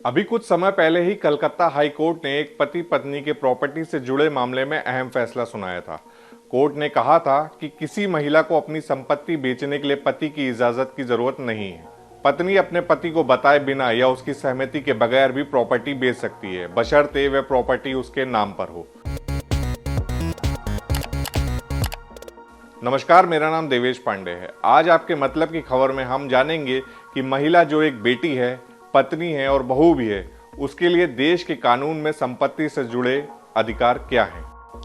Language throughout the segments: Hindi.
अभी कुछ समय पहले ही कलकत्ता हाई कोर्ट ने एक पति पत्नी के प्रॉपर्टी से जुड़े मामले में अहम फैसला सुनाया था। कोर्ट ने कहा था कि किसी महिला को अपनी संपत्ति बेचने के लिए पति की इजाजत की जरूरत नहीं है। पत्नी अपने पति को बताए बिना या उसकी सहमति के बगैर भी प्रॉपर्टी बेच सकती है, बशर्ते वह प्रॉपर्टी उसके नाम पर हो। नमस्कार, मेरा नाम देवेश पांडे है। आज आपके मतलब की खबर में हम जानेंगे कि महिला जो एक बेटी है, पत्नी है और बहू भी है, उसके लिए देश के कानून में संपत्ति से जुड़े अधिकार क्या हैं।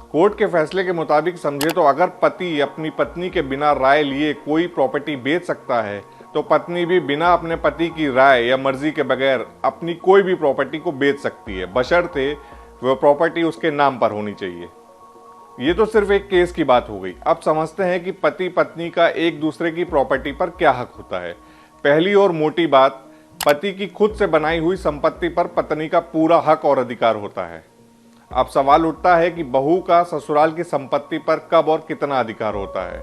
कोर्ट के फैसले के मुताबिक समझे तो अगर पति अपनी पत्नी के बिना राय लिए कोई प्रॉपर्टी बेच सकता है, तो पत्नी भी बिना अपने पति की राय या मर्जी के बगैर अपनी कोई भी प्रॉपर्टी को बेच सकती है, बशर्ते वह प्रॉपर्टी उसके नाम पर होनी चाहिए। ये तो सिर्फ एक केस की बात हो गई। अब समझते हैं कि पति पत्नी का एक दूसरे की प्रॉपर्टी पर क्या हक होता है। पहली और मोटी बात, पति की खुद से बनाई हुई संपत्ति पर पत्नी का पूरा हक और अधिकार होता है। अब सवाल उठता है कि बहू का ससुराल की संपत्ति पर कब और कितना अधिकार होता है।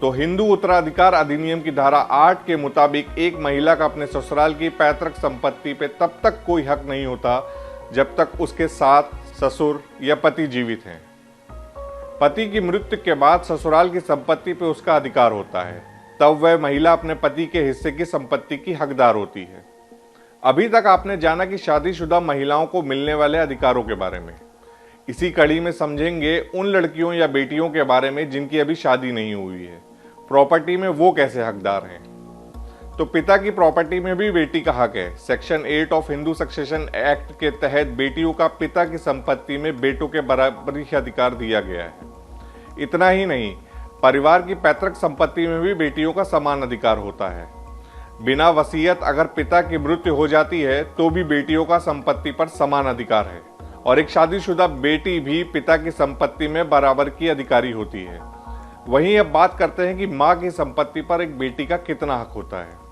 तो हिंदू उत्तराधिकार अधिनियम की धारा 8 के मुताबिक एक महिला का अपने ससुराल की पैतृक संपत्ति पे तब तक कोई हक नहीं होता जब तक उसके साथ ससुर या पति जीवित हैं। पति की मृत्यु के बाद ससुराल की संपत्ति पे उसका अधिकार होता है, तब वह महिला अपने पति के हिस्से की संपत्ति की हकदार होती है। अभी तक आपने जाना कि शादीशुदा महिलाओं को मिलने वाले अधिकारों के बारे में। इसी कड़ी में समझेंगे उन लड़कियों या बेटियों के बारे में जिनकी अभी शादी नहीं हुई है, प्रॉपर्टी में वो कैसे हकदार हैं। तो पिता की प्रॉपर्टी में भी बेटी का हक है। Section 8 of Hindu succession act के तहत बेटियों का पिता की संपत्ति में बेटों के बराबरी अधिकार दिया गया है। इतना ही नहीं, परिवार की पैतृक संपत्ति में भी बेटियों का समान अधिकार होता है। बिना वसीयत अगर पिता की मृत्यु हो जाती है तो भी बेटियों का संपत्ति पर समान अधिकार है, और एक शादीशुदा बेटी भी पिता की संपत्ति में बराबर की अधिकारी होती है। वहीं अब बात करते हैं कि माँ की संपत्ति पर एक बेटी का कितना हक होता है।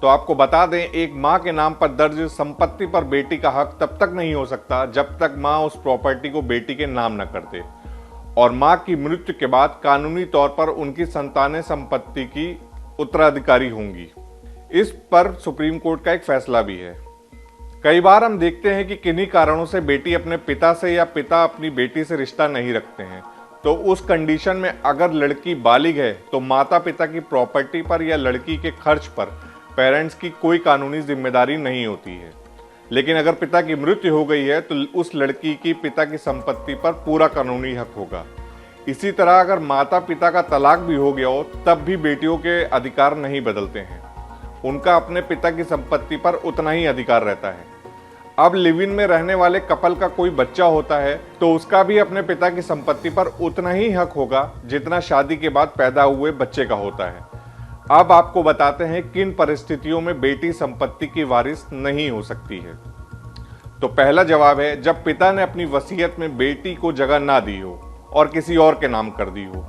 तो आपको बता दें, एक माँ के नाम पर दर्ज संपत्ति पर बेटी का हक तब तक नहीं हो सकता जब तक माँ उस प्रॉपर्टी को बेटी के नाम न कर दे, और माँ की मृत्यु के बाद कानूनी तौर पर उनकी संतानें संपत्ति की उत्तराधिकारी होंगी। इस पर सुप्रीम कोर्ट का एक फैसला भी है। कई बार हम देखते हैं कि किन्हीं कारणों से बेटी अपने पिता से या पिता अपनी बेटी से रिश्ता नहीं रखते हैं, तो उस कंडीशन में अगर लड़की बालिग है तो माता पिता की प्रॉपर्टी पर या लड़की के खर्च पर पेरेंट्स की कोई कानूनी जिम्मेदारी नहीं होती है। लेकिन अगर पिता की मृत्यु हो गई है तो उस लड़की की पिता की संपत्ति पर पूरा कानूनी हक होगा। इसी तरह अगर माता पिता का तलाक भी हो गया हो तब भी बेटियों के अधिकार नहीं बदलते हैं, उनका अपने पिता की संपत्ति पर उतना ही अधिकार रहता है। अब लिव इन में रहने वाले कपल का कोई बच्चा होता है तो उसका भी अपने पिता की संपत्ति पर उतना ही हक होगा जितना शादी के बाद पैदा हुए बच्चे का होता है। अब आपको बताते हैं किन परिस्थितियों में बेटी संपत्ति की वारिस नहीं हो सकती है। तो पहला जवाब है जब पिता ने अपनी वसीयत में बेटी को जगह ना दी हो और किसी और के नाम कर दी हो।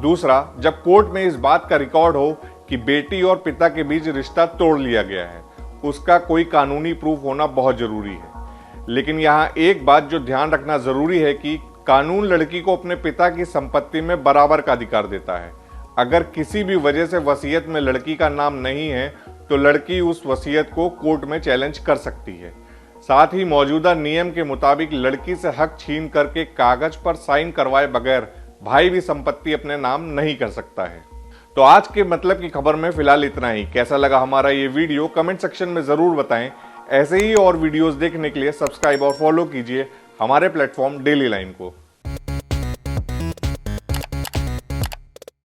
दूसरा, जब कोर्ट में इस बात का रिकॉर्ड हो कि बेटी और पिता के बीच रिश्ता तोड़ लिया गया है, उसका कोई कानूनी प्रूफ होना बहुत जरूरी है। लेकिन यहाँ एक बात जो ध्यान रखना जरूरी है कि कानून लड़की को अपने पिता की संपत्ति में बराबर का अधिकार देता है। अगर किसी भी वजह से वसीयत में लड़की का नाम नहीं है तो लड़की उस वसीयत को कोर्ट में चैलेंज कर सकती है। साथ ही मौजूदा नियम के मुताबिक लड़की से हक छीन करके कागज पर साइन करवाए बगैर भाई भी संपत्ति अपने नाम नहीं कर सकता है। तो आज के मतलब की खबर में फिलहाल इतना ही। कैसा लगा हमारा ये वीडियो कमेंट सेक्शन में जरूर बताएं। ऐसे ही और वीडियोस देखने के लिए सब्सक्राइब और फॉलो कीजिए हमारे प्लेटफॉर्म डेली लाइन को।